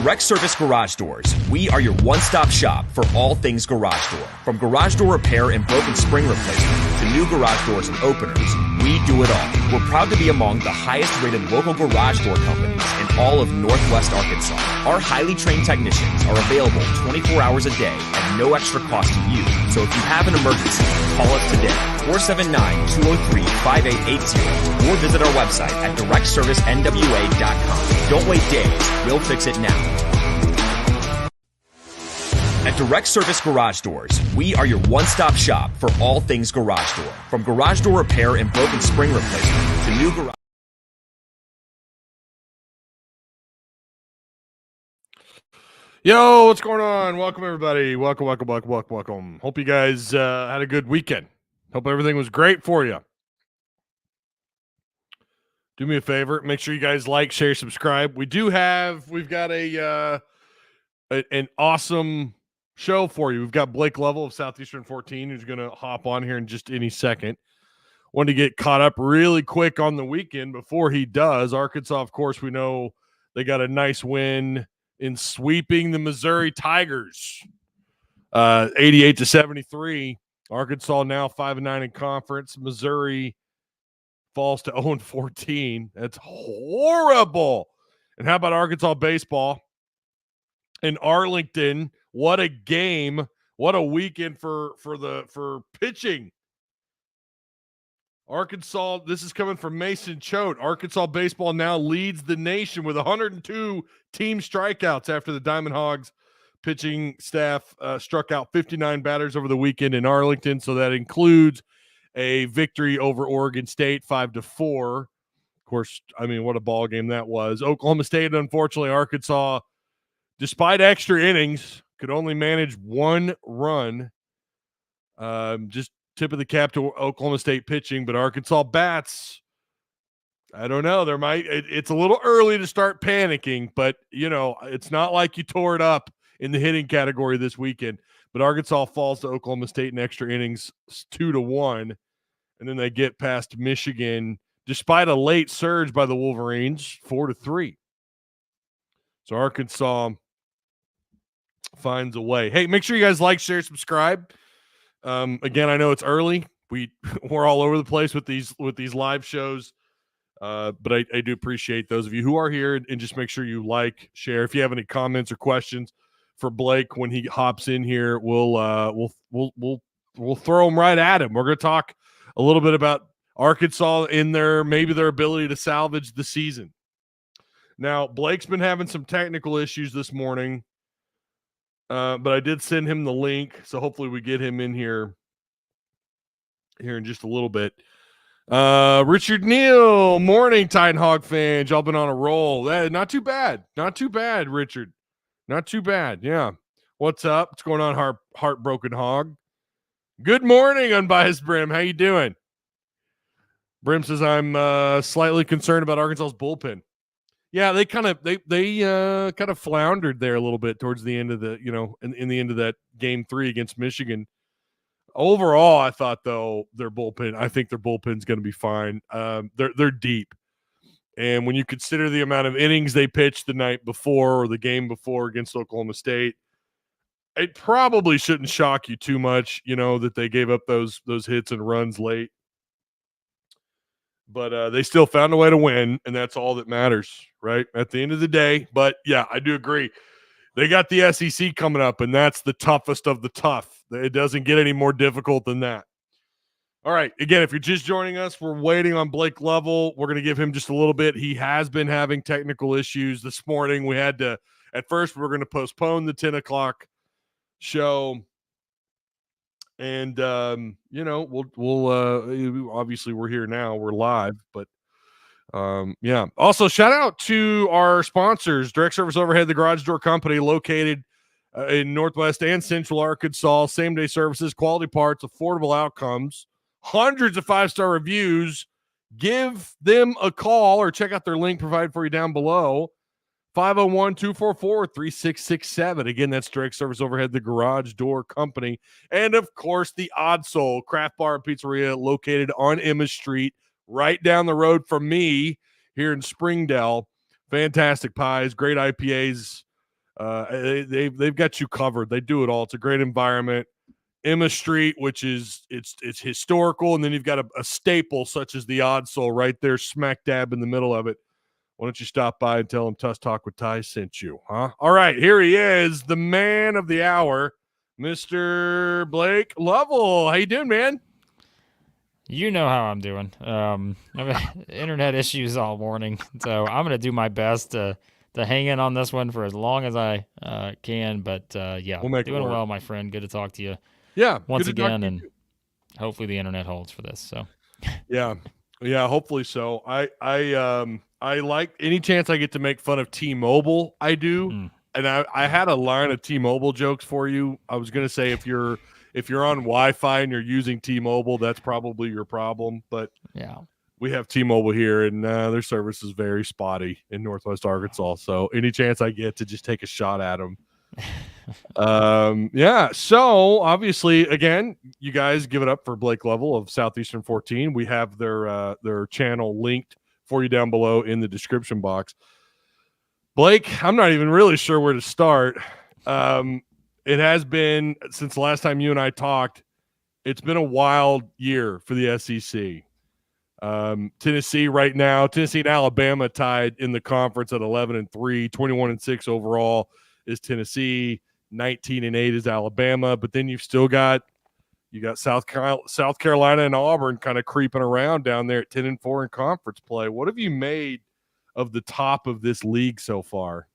Direct Service Garage Doors. We are your one-stop shop for all things garage door. From garage door repair and broken spring replacement to new garage doors and openers, we do it all. We're proud to be among the highest-rated local garage door companies in all of Northwest Arkansas. Our highly trained technicians are available 24 hours a day at no extra cost to you. So if you have an emergency, call us today, 479-203-5880, or visit our website at directservicenwa.com. Don't wait days. We'll fix it now. At Direct Service Garage Doors, we are your one-stop shop for all things garage door. From garage door repair and broken spring replacement to new garage. Yo, what's going on? Welcome, everybody. Welcome. Hope you guys had a good weekend. Hope everything was great for you. Do me a favor. Make sure you guys like, share, subscribe. We've got an awesome show for you. We've got Blake Lovell of Southeastern 14 who's going to hop on here in just any second. Wanted to get caught up really quick on the weekend before he does. Arkansas, of course, we know they got a nice win in sweeping the Missouri Tigers, 88-73. Arkansas now 5-9 in conference. Missouri falls to 0-14. That's horrible. And how about Arkansas baseball in Arlington? What a game! What a weekend for pitching. Arkansas, this is coming from Mason Choate. Arkansas baseball now leads the nation with 102 team strikeouts after the Diamond Hogs pitching staff struck out 59 batters over the weekend in Arlington. So that includes a victory over Oregon State, 5-4. Of course, I mean, what a ball game that was. Oklahoma State, unfortunately, Arkansas, despite extra innings, could only manage one run. Just tip of the cap to Oklahoma State pitching, but Arkansas bats, I don't know. It's a little early to start panicking, but, you know, it's not like you tore it up in the hitting category this weekend. but Arkansas falls to Oklahoma State in extra innings 2-1, and then they get past Michigan despite a late surge by the Wolverines 4-3. So Arkansas finds a way. Hey, make sure you guys like, share, subscribe. Again, I know it's early. We're all over the place with these live shows. But I do appreciate those of you who are here, and just make sure you like, share. If you have any comments or questions for Blake when he hops in here, we'll throw them right at him. We're going to talk a little bit about Arkansas in maybe their ability to salvage the season. Now, Blake's been having some technical issues this morning, but I did send him the link, so hopefully we get him in here in just a little bit. Richard Neal, morning, Titan Hog fans. Y'all been on a roll. Not too bad, Richard. Not too bad. Yeah. What's up? What's going on, Heartbroken Hog? Good morning, Unbiased Brim. How you doing? Brim says I'm slightly concerned about Arkansas's bullpen. Yeah, they kind of floundered there a little bit towards the end of the, in the end of that game 3 against Michigan. Overall, I thought though I think their bullpen's going to be fine. They're deep, and when you consider the amount of innings they pitched the night before or the game before against Oklahoma State, it probably shouldn't shock you too much, that they gave up those hits and runs late. But they still found a way to win, and that's all that matters, right? At the end of the day. But yeah, I do agree. They got the SEC coming up, and that's the toughest of the tough. It doesn't get any more difficult than that. All right. Again, if you're just joining us, we're waiting on Blake Lovell. We're going to give him just a little bit. He has been having technical issues this morning. We had to, at first, we were going to postpone the 10 o'clock show. And, we'll obviously we're here now. We're live, but yeah. Also, shout out to our sponsors, Direct Service Overhead, the Garage Door Company, located in Northwest and Central Arkansas. Same-day services, quality parts, affordable outcomes, hundreds of 5-star reviews. Give them a call or check out their link provided for you down below. 501-244-3667. Again, that's Direct Service Overhead, the Garage Door Company. And, of course, the Odd Soul Craft Bar and Pizzeria located on Emma Street, right down the road from me here in Springdale. Fantastic pies, great IPAs. They've got you covered. They do it all. It's a great environment. Emma Street, which is it's historical, and then you've got a staple such as the Odd Soul right there, smack dab in the middle of it. Why don't you stop by and tell him Tusk Talk with Ty sent you, huh? All right, here he is, the man of the hour, Mr. Blake Lovell. How you doing, man? You know how I'm doing. I've had internet issues all morning, so I'm going to do my best to hang in on this one for as long as I can. But, yeah, we'll doing well, my friend. Good to talk to you. Yeah, once again, and hopefully the internet holds for this. So, yeah, hopefully so. I like any chance I get to make fun of T-Mobile. I do, and I had a line of T-Mobile jokes for you. I was going to say if you're on Wi-Fi and you're using T-Mobile, that's probably your problem. But yeah, we have T-Mobile here, and their service is very spotty in Northwest Arkansas. So any chance I get to just take a shot at them. Yeah. So obviously, again, you guys give it up for Blake Lovell of Southeastern 14. We have their channel linked for you down below in the description box. Blake, I'm not even really sure where to start. It has been, since the last time you and I talked, it's been a wild year for the SEC. Tennessee right now, Tennessee and Alabama tied in the conference at 11-3, 21-6 overall is Tennessee, 19-8 is Alabama, but then you've still got South Carolina and Auburn kind of creeping around down there at 10-4 in conference play. What have you made of the top of this league so far?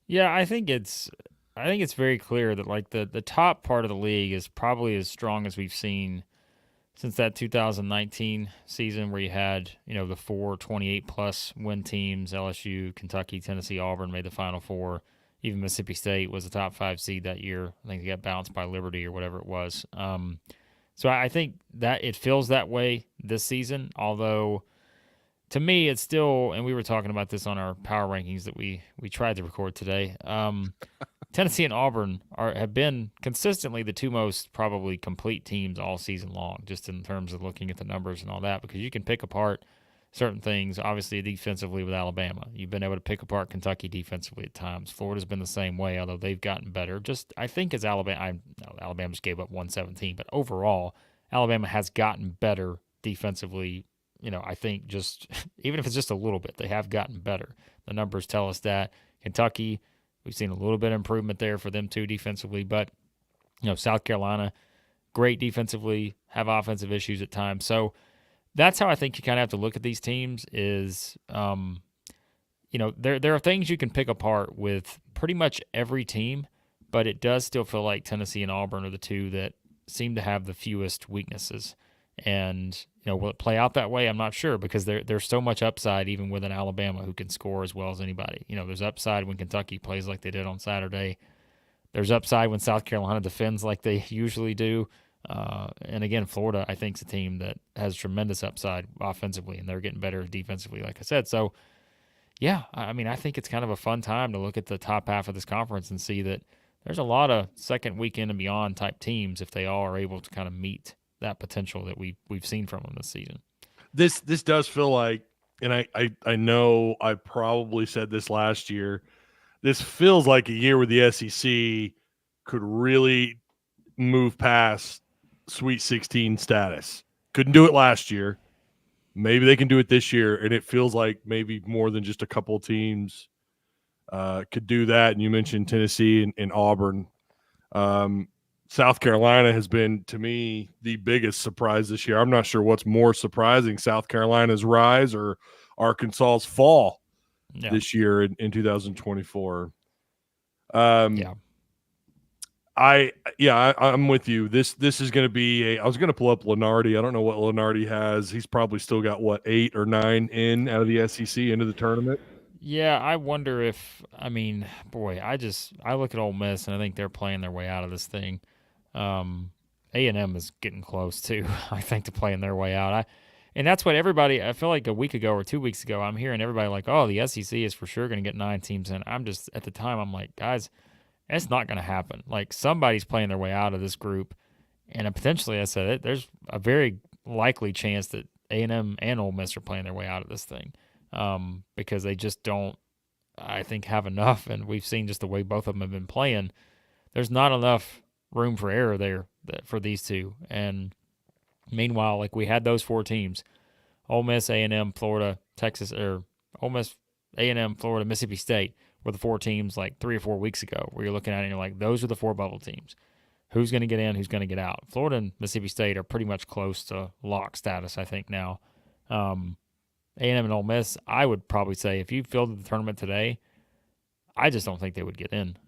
Yeah, I think it's very clear that like the top part of the league is probably as strong as we've seen since that 2019 season where you had, the 4 28+ win teams, LSU, Kentucky, Tennessee, Auburn made the Final Four. Even Mississippi State was a top 5 seed that year. I think they got bounced by Liberty or whatever it was. So I think that it feels that way this season, although to me it's still, and we were talking about this on our power rankings that we tried to record today, Tennessee and Auburn have been consistently the two most probably complete teams all season long, just in terms of looking at the numbers and all that, because you can pick apart certain things, obviously defensively with Alabama. You've been able to pick apart Kentucky defensively at times. Florida's been the same way, although they've gotten better. Just I think as Alabama just gave up 117, but overall, Alabama has gotten better defensively. I think just even if it's just a little bit, they have gotten better. The numbers tell us that. Kentucky, we've seen a little bit of improvement there for them too defensively, but South Carolina, great defensively, have offensive issues at times. So that's how I think you kind of have to look at these teams is, there are things you can pick apart with pretty much every team, but it does still feel like Tennessee and Auburn are the two that seem to have the fewest weaknesses. And, will it play out that way? I'm not sure because there's so much upside even with an Alabama who can score as well as anybody. There's upside when Kentucky plays like they did on Saturday. There's upside when South Carolina defends like they usually do. And again, Florida, I think, is a team that has tremendous upside offensively, and they're getting better defensively, like I said. So, yeah, I think it's kind of a fun time to look at the top half of this conference and see that there's a lot of second weekend and beyond type teams if they all are able to kind of meet that potential that we've seen from them this season. This does feel like, and I know I probably said this last year, this feels like a year where the SEC could really move past Sweet 16 status. Couldn't do it last year. Maybe they can do it this year, and it feels like maybe more than just a couple of teams could do that. And you mentioned Tennessee and Auburn. South Carolina has been, to me, the biggest surprise this year. I'm not sure what's more surprising, South Carolina's rise or Arkansas's fall this year in 2024. I'm with you. This is going to be I was going to pull up Lenardi. I don't know what Lenardi has. He's probably still got 8 or 9 in out of the SEC into the tournament. Yeah, I wonder if I look at Ole Miss and I think they're playing their way out of this thing. A&M is getting close too, I think, to playing their way out. And that's what everybody, I feel like a week ago or 2 weeks ago, I'm hearing everybody like, oh, the SEC is for sure going to get 9 teams in. I'm just, at the time, I'm like, guys, it's not going to happen. Like, somebody's playing their way out of this group. And potentially, I said it, there's a very likely chance that A&M and Ole Miss are playing their way out of this thing because they just don't, I think, have enough. And we've seen just the way both of them have been playing. There's not enough room for error there for these two. And meanwhile, like, we had those 4 teams, Ole Miss, A&M, Florida, Texas, or Ole Miss, A&M, Florida, Mississippi State were the 4 teams like 3 or 4 weeks ago where you're looking at it and you're like, those are the 4 bubble teams. Who's going to get in, who's going to get out? Florida and Mississippi State are pretty much close to lock status, I think, now. A&M and Ole Miss, I would probably say if you fielded the tournament today, I just don't think they would get in.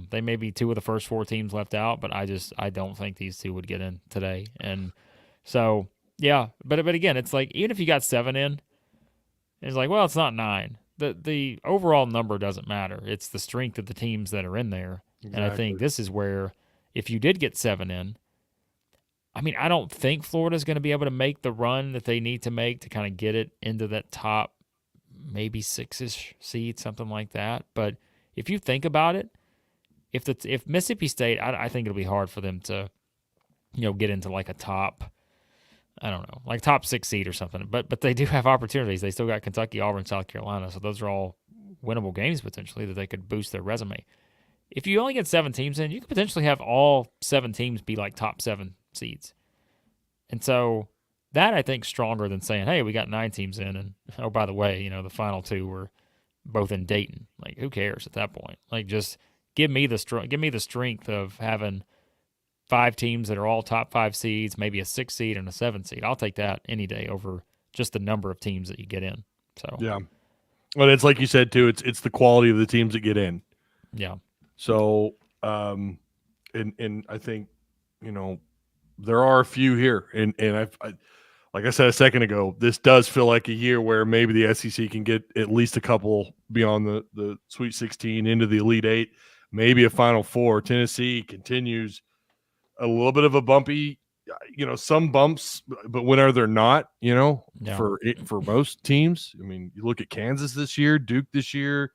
They may be 2 of the first 4 teams left out, but I don't think these 2 would get in today. And so, yeah, but again, it's like even if you got 7 in, it's like, well, it's not 9. The overall number doesn't matter. It's the strength of the teams that are in there. Exactly. And I think this is where if you did get 7 in, I don't think Florida's going to be able to make the run that they need to make to kind of get it into that top maybe 6-ish seed, something like that. But if you think about it, if Mississippi State, I think it'll be hard for them to, get into like a top, I don't know, like top 6 seed or something. But they do have opportunities. They still got Kentucky, Auburn, South Carolina. So those are all winnable games potentially that they could boost their resume. If you only get 7 teams in, you could potentially have all 7 teams be like top 7 seeds. And so that, I think, stronger than saying, hey, we got 9 teams in. And, oh, by the way, the final 2 were both in Dayton. Like, who cares at that point? Like, just give me the strength of having 5 teams that are all top 5 seeds, maybe a 6 seed and a 7 seed. I'll take that any day over just the number of teams that you get in. So yeah. Well, it's like you said, too, it's the quality of the teams that get in. Yeah. So, and I think, there are a few here, and I like I said a second ago, this does feel like a year where maybe the SEC can get at least a couple beyond the Sweet 16 into the Elite 8, maybe a Final 4. Tennessee continues a little bit of a bumpy, some bumps, but when are there not, for most teams? You look at Kansas this year, Duke this year,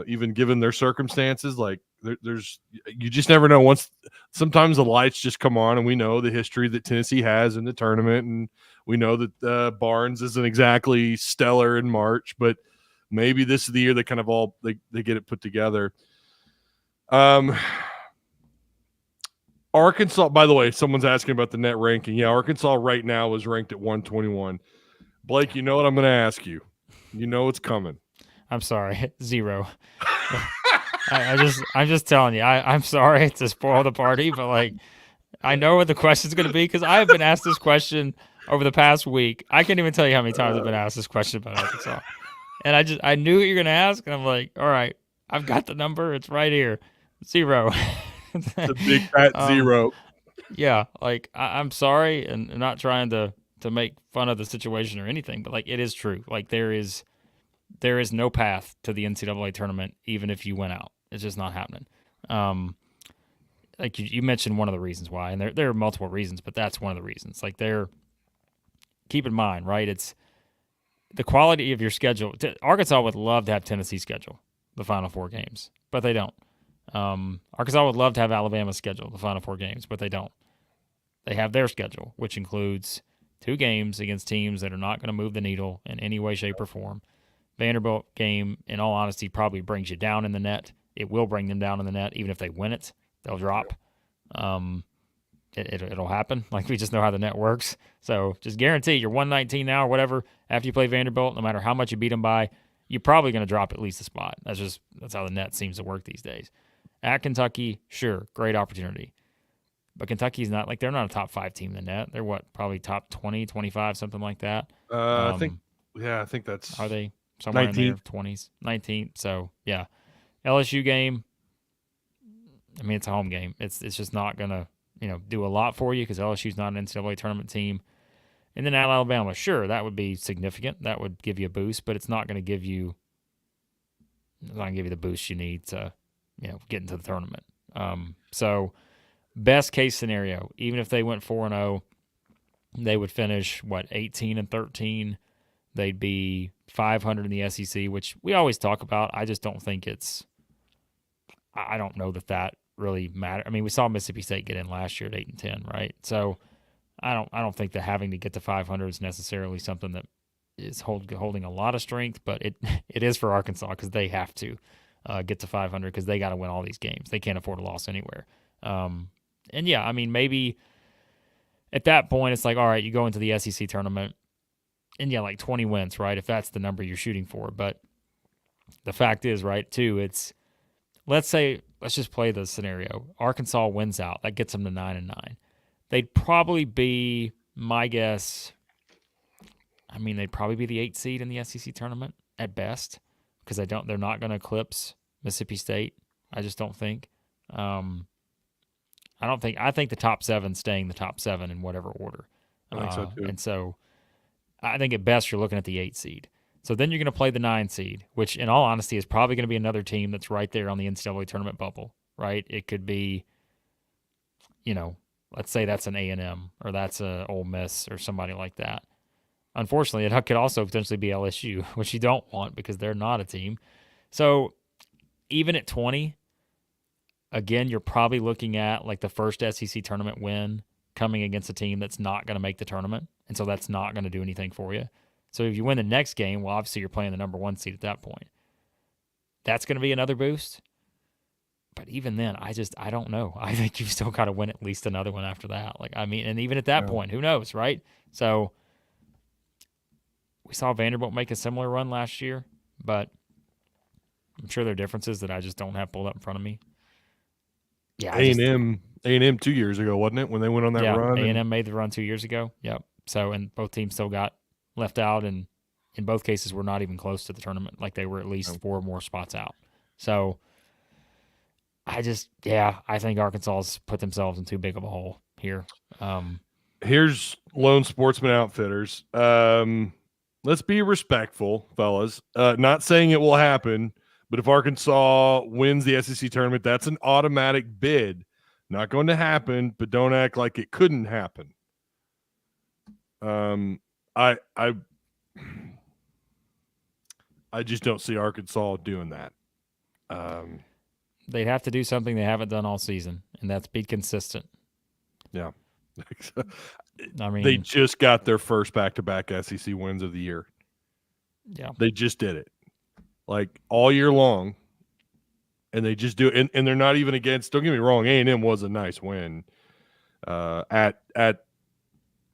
even given their circumstances, like You just never know. Sometimes the lights just come on, and we know the history that Tennessee has in the tournament, and we know that Barnes isn't exactly stellar in March, but maybe this is the year they kind of they get it put together. Arkansas, by the way, someone's asking about the net ranking. Yeah, Arkansas right now is ranked at 121. Blake, you know what I'm going to ask you. You know it's coming. I'm sorry, 0. I'm just telling you. I'm sorry to spoil the party, but like, I know what the question's going to be because I have been asked this question over the past week. I can't even tell you how many times I've been asked this question about Arkansas, and I knew what you're going to ask, and I'm like, all right, I've got the number. It's right here, 0. It's a big fat 0. Yeah, like I'm sorry, and not trying to make fun of the situation or anything, but like it is true. Like there is no path to the NCAA tournament, even if you went out. It's just not happening. Like you mentioned one of the reasons why, and there are multiple reasons, but that's one of the reasons. Like keep in mind, right? It's the quality of your schedule. Arkansas would love to have Tennessee's schedule, the Final 4 games, but they don't. Arkansas would love to have Alabama's schedule, the Final 4 games, but they don't. They have their schedule, which includes 2 games against teams that are not going to move the needle in any way, shape, or form. Vanderbilt game, in all honesty, probably brings you down in the net. It will bring them down in the net. Even if they win it, they'll drop. It'll happen. Like, we just know how the net works. So just guarantee you're 119 now or whatever. After you play Vanderbilt, no matter how much you beat them by, you're probably going to drop at least a spot. That's how the net seems to work these days. At Kentucky, sure, great opportunity. But Kentucky's not, like, they're not a top 5 team in the net. They're probably top 20, 25, something like that. I think that's. Are they somewhere 19. in their 20s? 19. So, yeah. LSU game, I mean, it's a home game. It's just not going to, do a lot for you because LSU's not an NCAA tournament team. And then at Alabama, sure, that would be significant. That would give you a boost, but it's not going to give you the boost you need to, get into the tournament. So best case scenario, even if they went 4-0, they would finish 18-13. They'd be 500 in the SEC, which we always talk about. I just don't think I don't know that really matters. I mean, we saw Mississippi State get in last year at 8-10, right? So I don't think that having to get to 500 is necessarily something that is holding a lot of strength, but it is for Arkansas because they have to get to 500 because they got to win all these games. They can't afford a loss anywhere. And yeah, I mean, maybe at that point it's like, all right, you go into the SEC tournament and yeah, like 20 wins, right? If that's the number you're shooting for. But the fact is, right, too, let's just play the scenario. Arkansas wins out. That gets them to 9-9. They'd probably be, my guess, they'd probably be the 8th seed in the SEC tournament at best because they're not going to eclipse Mississippi State. I just don't think. I think the top 7 staying the top 7 in whatever order. I think so too. And so I think at best you're looking at the 8th seed. So then you're going to play the 9 seed, which in all honesty is probably going to be another team that's right there on the NCAA tournament bubble, right? It could be, let's say that's an A&M or that's a Ole Miss or somebody like that. Unfortunately, it could also potentially be LSU, which you don't want because they're not a team. So even at 20, again, you're probably looking at like the first SEC tournament win coming against a team that's not going to make the tournament, and so that's not going to do anything for you. So if you win the next game, well, obviously you're playing the number 1 seed at that point. That's going to be another boost. But even then, I don't know. I think you've still got to win at least another one after that. And even at that point, who knows, right? So we saw Vanderbilt make a similar run last year, but I'm sure there are differences that I just don't have pulled up in front of me. Yeah, A&M 2 years ago, wasn't it, when they went on that run? A&M made the run 2 years ago. Yep. So, and both teams still got left out, and in both cases were not even close to the tournament. Like they were at least 4 more spots out. So I think Arkansas's put themselves in too big of a hole here. Here's Lone Sportsman Outfitters. Let's be respectful, fellas. Not saying it will happen, but if Arkansas wins the SEC tournament, that's an automatic bid. Not going to happen, but don't act like it couldn't happen. I just don't see Arkansas doing that. they'd have to do something they haven't done all season, and that's be consistent. Yeah. I mean, they just got their first back-to-back SEC wins of the year. Yeah. They just did it. Like all year long. And they just do it. And they're not even against, don't get me wrong, A&M was a nice win at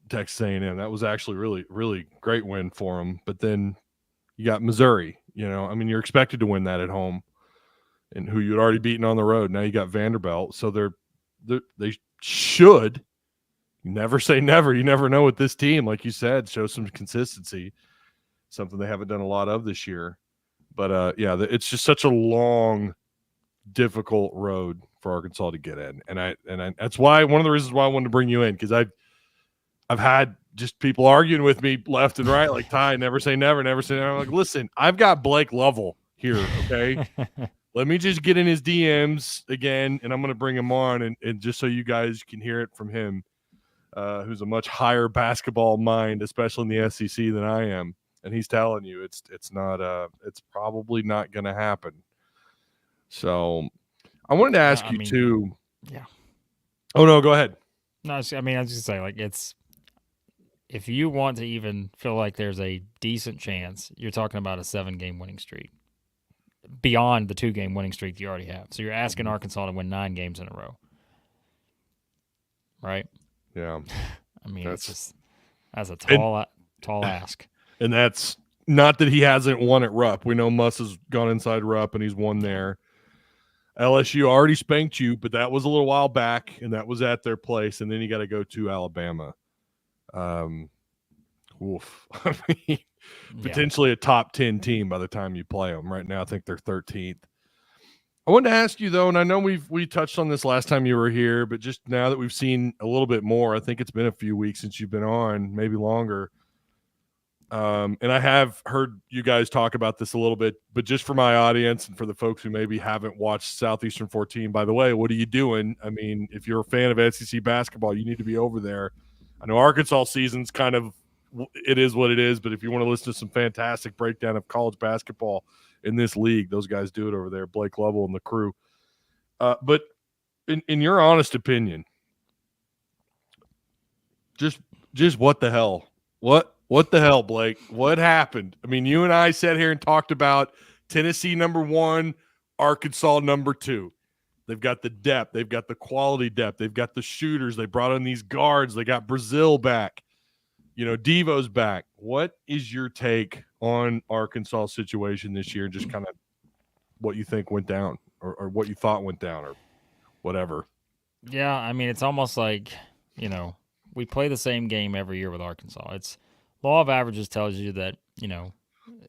Texas A&M. That was actually really, really great win for them. But then you got Missouri, I mean, you're expected to win that at home and who you'd already beaten on the road. Now you got Vanderbilt. So they should never say never. You never know with this team, like you said, show some consistency, something they haven't done a lot of this year. But it's just such a long, difficult road for Arkansas to get in, and I that's why one of the reasons why I wanted to bring you in, because I've had just people arguing with me left and right, like Ty, never say never, never say never. I'm like, listen, I've got Blake Lovell here, okay? Let me just get in his DMs again, and I'm going to bring him on, and just so you guys can hear it from him, who's a much higher basketball mind, especially in the SEC, than I am, and he's telling you it's probably not going to happen. So I wanted to ask you too. Yeah. Oh, no, go ahead. No, I was just going to say, like, if you want to even feel like there's a decent chance, you're talking about a 7-game winning streak beyond the 2-game winning streak you already have. So you're asking Arkansas to win 9 games in a row. Right? Yeah. I mean, that's a tall ask. And that's not that he hasn't won at Rupp. We know Muss has gone inside Rupp and he's won there. LSU already spanked you, but that was a little while back, and that was at their place. And then you got to go to Alabama. I mean, potentially a top 10 team by the time you play them. Right now, I think they're 13th. I wanted to ask you though, and I know we touched on this last time you were here, but just now that we've seen a little bit more, I think it's been a few weeks since you've been on, maybe longer. And I have heard you guys talk about this a little bit, but just for my audience and for the folks who maybe haven't watched Southeastern 14, by the way, what are you doing? I mean, if you're a fan of SEC basketball, you need to be over there. I know Arkansas season's kind of, it is what it is, but if you want to listen to some fantastic breakdown of college basketball in this league, those guys do it over there, Blake Lovell and the crew. But in your honest opinion, just what the hell? What the hell, Blake? What happened? I mean, you and I sat here and talked about Tennessee number 1, Arkansas number 2. They've got the depth. They've got the quality depth. They've got the shooters. They brought in these guards. They got Brazil back. Devo's back. What is your take on Arkansas' situation this year? Just kind of what you think went down or what you thought went down or whatever. Yeah, I mean, it's almost like, we play the same game every year with Arkansas. It's law of averages tells you that,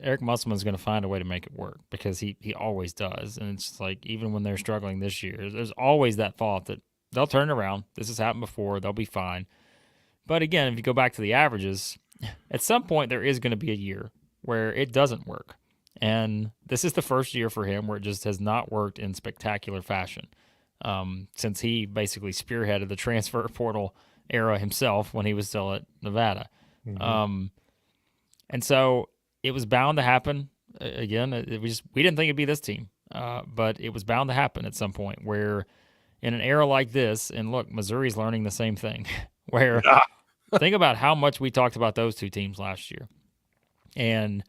Eric Musselman's going to find a way to make it work because he always does. And it's like, even when they're struggling this year, there's always that thought that they'll turn around. This has happened before. They'll be fine. But again, if you go back to the averages, at some point there is going to be a year where it doesn't work. And this is the first year for him where it just has not worked in spectacular fashion since he basically spearheaded the transfer portal era himself when he was still at Nevada. Mm-hmm. And so it was bound to happen. Again, we didn't think it'd be this team, but it was bound to happen at some point where in an era like this, and look, Missouri's learning the same thing, where think about how much we talked about those two teams last year. And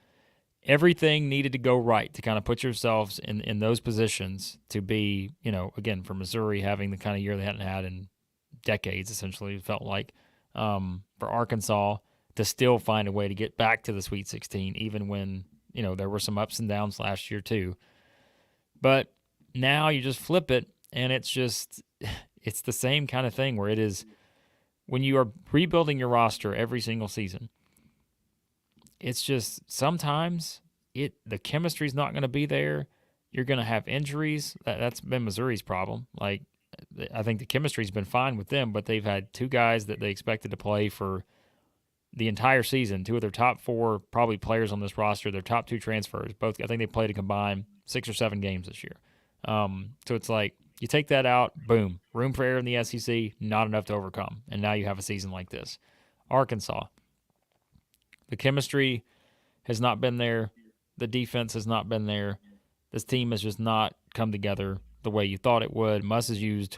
everything needed to go right to kind of put yourselves in those positions to be, again, for Missouri having the kind of year they hadn't had in decades, essentially, it felt like, for Arkansas to still find a way to get back to the Sweet 16, even when, there were some ups and downs last year too. But now you just flip it, and it's the same kind of thing where it is when you are rebuilding your roster every single season. It's just sometimes the chemistry's not going to be there. You're going to have injuries. That's been Missouri's problem. Like, I think the chemistry's been fine with them, but they've had 2 guys that they expected to play for the entire season. 2 of their top 4 probably players on this roster, their top 2 transfers. Both, I think they played a combined 6 or 7 games this year. So it's like you take that out, boom, room for error in the SEC, not enough to overcome, and now you have a season like this. Arkansas, the chemistry has not been there. The defense has not been there. This team has just not come together the way you thought it would. Muss has used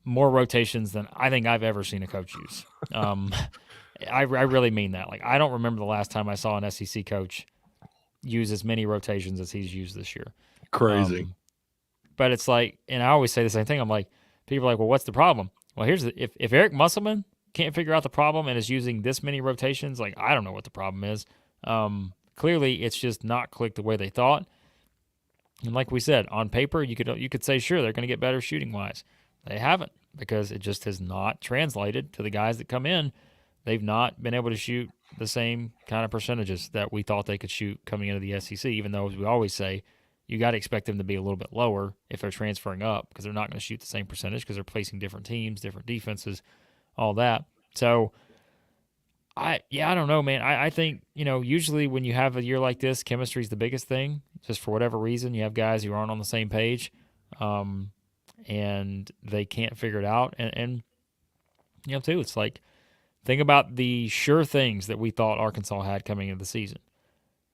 more rotations than I think I've ever seen a coach use. I really mean that. Like, I don't remember the last time I saw an SEC coach use as many rotations as he's used this year. Crazy. But it's like, and I always say the same thing. I'm like, people are like, well, what's the problem? Well, if Eric Musselman can't figure out the problem and is using this many rotations, like, I don't know what the problem is. Clearly, it's just not clicked the way they thought. And like we said, on paper, you could say, sure, they're going to get better shooting wise. They haven't, because it just has not translated to the guys that come in. They've not been able to shoot the same kind of percentages that we thought they could shoot coming into the SEC, even though, as we always say, you got to expect them to be a little bit lower if they're transferring up, because they're not going to shoot the same percentage because they're placing different teams, different defenses, all that. So, I don't know, man. I think, usually when you have a year like this, chemistry is the biggest thing. Just for whatever reason, you have guys who aren't on the same page, and they can't figure it out. And too, it's like, think about the sure things that we thought Arkansas had coming into the season.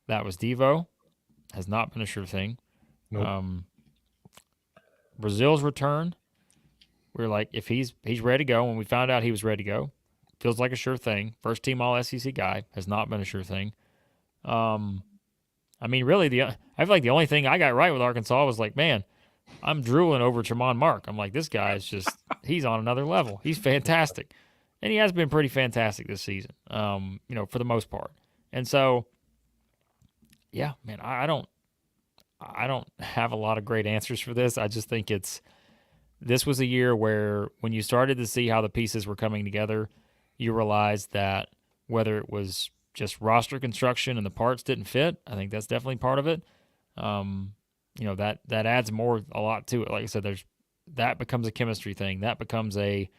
That was Devo, has not been a sure thing. Nope. Brazil's return, we were like, if he's ready to go, when we found out he was ready to go, feels like a sure thing. First team All-SEC guy, has not been a sure thing. Really, I feel like the only thing I got right with Arkansas was like, man, I'm drooling over Tremont Mark. I'm like, this guy is just, he's on another level. He's fantastic. And he has been pretty fantastic this season, for the most part. And so, yeah, man, I don't have a lot of great answers for this. I just think this was a year where when you started to see how the pieces were coming together, you realized that whether it was just roster construction and the parts didn't fit, I think that's definitely part of it. That adds a lot to it. Like I said, that becomes a chemistry thing. That becomes a,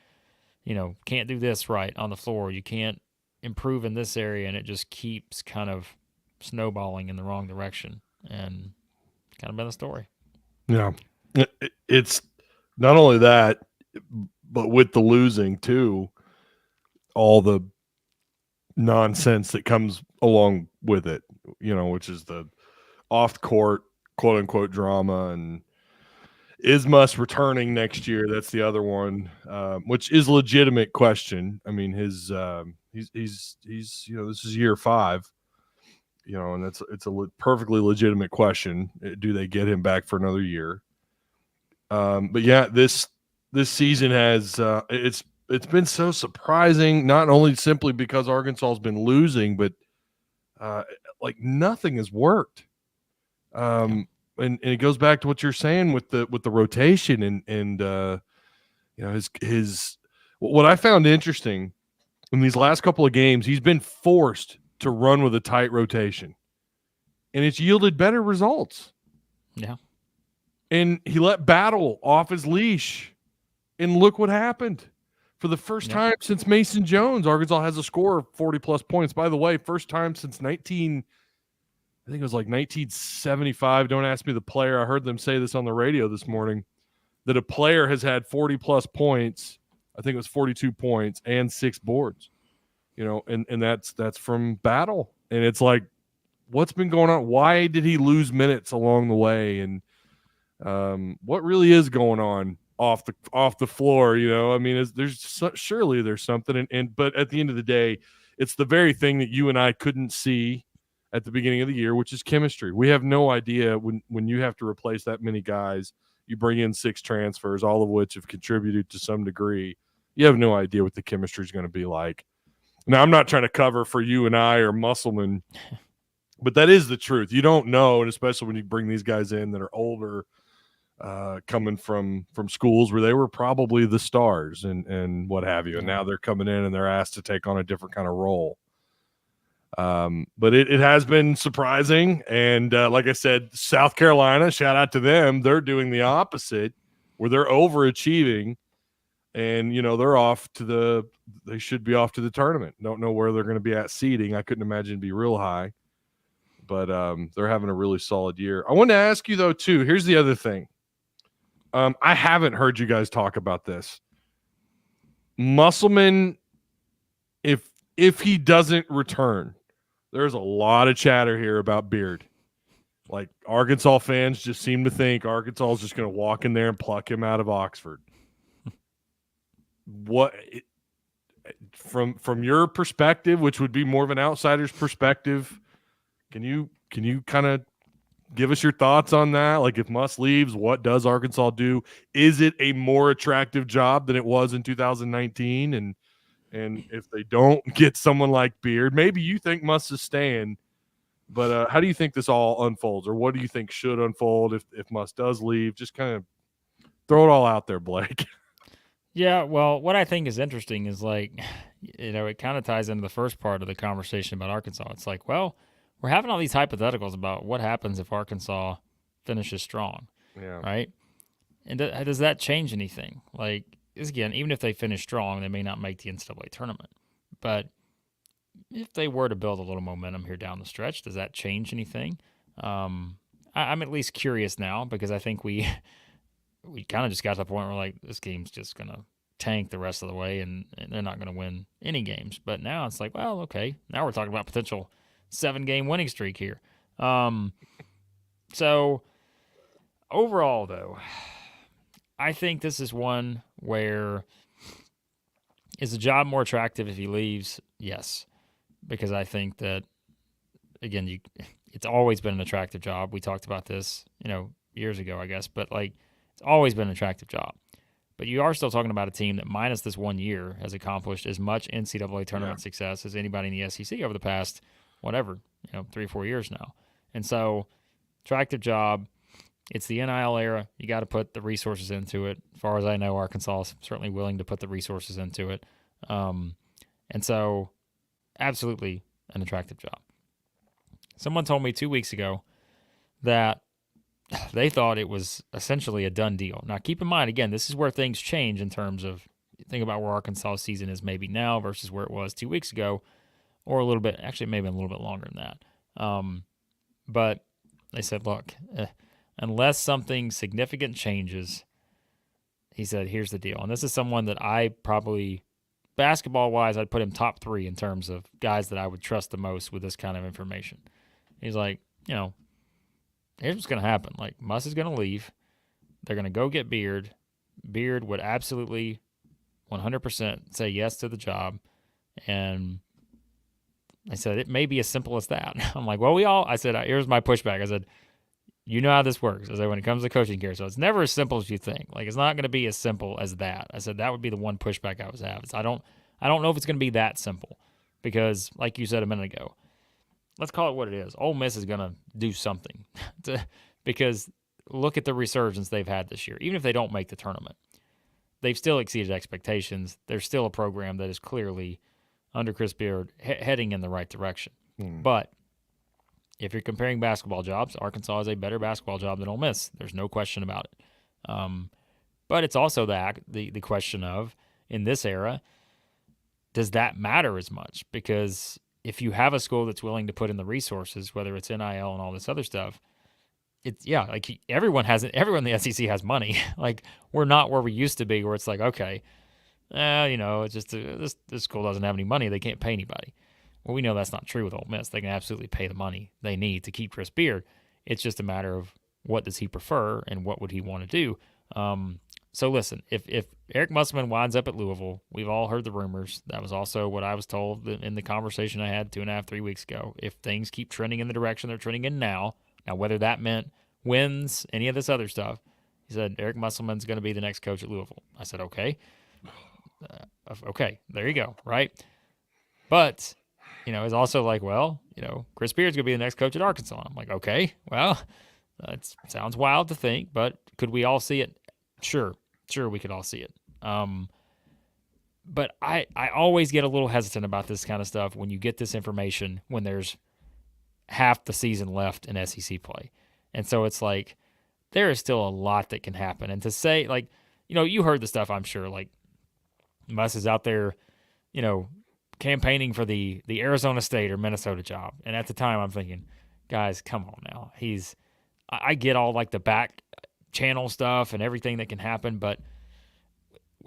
can't do this right on the floor. You can't improve in this area, and it just keeps kind of snowballing in the wrong direction. And kind of been the story. Yeah. It's not only that, but with the losing too, all the nonsense that comes along with it, which is the off-court, quote-unquote, drama, and is Muss returning next year? That's the other one, which is a legitimate question. I mean, he's this is year 5, and it's a perfectly legitimate question. Do they get him back for another year? But yeah, this season has it's been so surprising, not only simply because Arkansas has been losing, but like nothing has worked. And it goes back to what you're saying with the rotation and his what I found interesting in these last couple of games, he's been forced to run with a tight rotation, and it's yielded better results. Yeah. And he let Battle off his leash, and look what happened. For the first time since Mason Jones, Arkansas has a score of 40-plus points. By the way, first time since 1975. Don't ask me the player. I heard them say this on the radio this morning, that a player has had 40-plus points. I think it was 42 points and 6 boards. And that's from Battle. And it's like, what's been going on? Why did he lose minutes along the way? And what really is going on off the floor? I mean, surely there's something. But at the end of the day, it's the very thing that you and I couldn't see at the beginning of the year, which is chemistry. We have no idea when you have to replace that many guys. You bring in 6 transfers, all of which have contributed to some degree. You have no idea what the chemistry is going to be like. Now, I'm not trying to cover for you and I or Musselman, but that is the truth. You don't know, and especially when you bring these guys in that are older, coming from schools where they were probably the stars and what have you, and now they're coming in and they're asked to take on a different kind of role. But it has been surprising, and like I said, South Carolina, shout out to them. They're doing the opposite, where they're overachieving, and they should be off to the tournament. Don't know where they're going to be at seeding. I couldn't imagine it'd be real high, but they're having a really solid year. I wanted to ask you though too. Here's the other thing. I haven't heard you guys talk about this. Musselman, if he doesn't return, there's a lot of chatter here about Beard. Like Arkansas fans just seem to think Arkansas is just going to walk in there and pluck him out of Oxford. From your perspective, which would be more of an outsider's perspective, can you kind of give us your thoughts on that? Like, if Muss leaves, what does Arkansas do? Is it a more attractive job than it was in 2019? And if they don't get someone like Beard, maybe you think Muss is staying. But how do you think this all unfolds, or what do you think should unfold if Muss does leave? Just kind of throw it all out there, Blake. Yeah, well, what I think is interesting is like, it kind of ties into the first part of the conversation about Arkansas. It's like, well, we're having all these hypotheticals about what happens if Arkansas finishes strong, Yeah. right? And does that change anything? Like, again, even if they finish strong, they may not make the NCAA tournament. But if they were to build a little momentum here down the stretch, does that change anything? I'm at least curious now because I think we kind of just got to the point where like this game's just gonna tank the rest of the way and they're not gonna win any games. But now it's like, well, okay, now we're talking about potential 7-game winning streak here. So overall, though, I think this is one where is the job more attractive if he leaves? Yes. Because I think that, again, it's always been an attractive job. We talked about this, years ago, I guess. But, like, it's always been an attractive job. But you are still talking about a team that, minus this 1 year, has accomplished as much NCAA tournament success as anybody in the SEC over the past, 3 or 4 years now. And so, attractive job. It's the NIL era. You got to put the resources into it. As far as I know, Arkansas is certainly willing to put the resources into it. And so, absolutely an attractive job. Someone told me 2 weeks ago that they thought it was essentially a done deal. Now, keep in mind, again, this is where things change in terms of, think about where Arkansas' season is maybe now versus where it was 2 weeks ago, or a little bit, actually maybe a little bit longer than that. But they said, look, unless something significant changes, he said, here's the deal. And this is someone that I probably, basketball-wise, I'd put him top 3 in terms of guys that I would trust the most with this kind of information. He's like, here's what's going to happen. Like, Muss is going to leave. They're going to go get Beard. Beard would absolutely 100% say yes to the job. And I said, it may be as simple as that. I'm like, well, I said, here's my pushback. I said, you know how this works. I said, when it comes to coaching care, so it's never as simple as you think. Like, it's not going to be as simple as that. I said, that would be the one pushback I would have. I don't know if it's going to be that simple because, like you said a minute ago, let's call it what it is. Ole Miss is going to do something because look at the resurgence they've had this year. Even if they don't make the tournament, they've still exceeded expectations. They're still a program that is clearly, under Chris Beard, heading in the right direction. But if you're comparing basketball jobs, Arkansas is a better basketball job than Ole Miss. There's no question about it. But it's also the question of, in this era, does that matter as much? Because if you have a school that's willing to put in the resources, whether it's NIL and all this other stuff, like everyone in the SEC has money. Like, we're not where we used to be, where it's like, okay, it's just this school doesn't have any money. They can't pay anybody. Well, we know that's not true with Ole Miss. They can absolutely pay the money they need to keep Chris Beard. It's just a matter of what does he prefer and what would he want to do. So listen, if Eric Musselman winds up at Louisville, we've all heard the rumors. That was also what I was told in the conversation I had 2.5, 3 weeks ago. If things keep trending in the direction they're trending in now whether that meant wins, any of this other stuff, he said Eric Musselman's going to be the next coach at Louisville. I said, okay. Okay, there you go, right? But it's also like, well, Chris Beard's going to be the next coach at Arkansas. I'm like, okay, well, that sounds wild to think, but could we all see it? Sure, we could all see it. But I always get a little hesitant about this kind of stuff when you get this information when there's half the season left in SEC play. And so it's like there is still a lot that can happen. And to say, like, you heard the stuff, I'm sure, like Muss is out there, campaigning for the Arizona State or Minnesota job. And at the time I'm thinking, guys, come on now. I get all like the back channel stuff and everything that can happen, but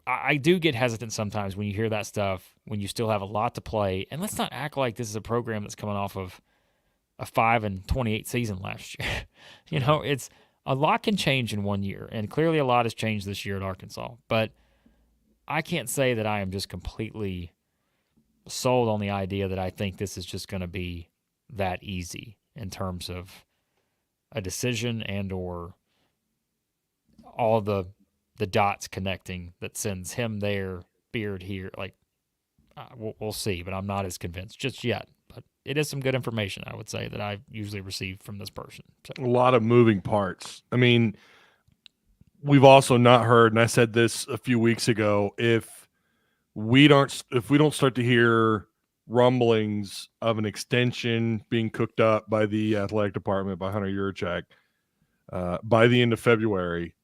I do get hesitant sometimes when you hear that stuff, when you still have a lot to play. And let's not act like this is a program that's coming off of a 5-28 season last year. You know, it's a lot can change in 1 year, and clearly a lot has changed this year at Arkansas. But I can't say that I am just completely sold on the idea that I think this is just going to be that easy in terms of a decision and or all the dots connecting that sends him there, Beard here. Like, we'll see, but I'm not as convinced just yet. But it is some good information, I would say, that I usually receive from this person. So. A lot of moving parts. I mean, we've also not heard, and I said this a few weeks ago, if we don't start to hear rumblings of an extension being cooked up by the athletic department, by Hunter Yurachek, by the end of February,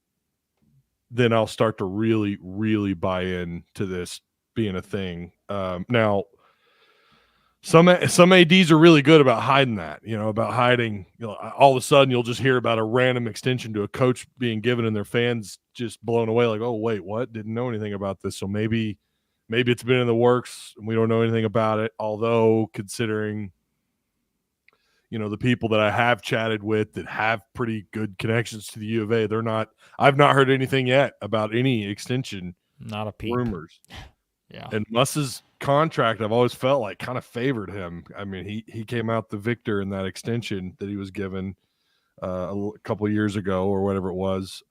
then I'll start to really, really buy in to this being a thing. Now, some ADs are really good about hiding that, about hiding. All of a sudden you'll just hear about a random extension to a coach being given and their fans just blown away like, oh, wait, what? Didn't know anything about this. So maybe it's been in the works and we don't know anything about it. Although considering, the people that I have chatted with that have pretty good connections to the U of A, I've not heard anything yet about any extension. Not a peep. Rumors. Yeah. And Muss's contract, I've always felt like kind of favored him. I mean, he came out the victor in that extension that he was given a couple of years ago or whatever it was.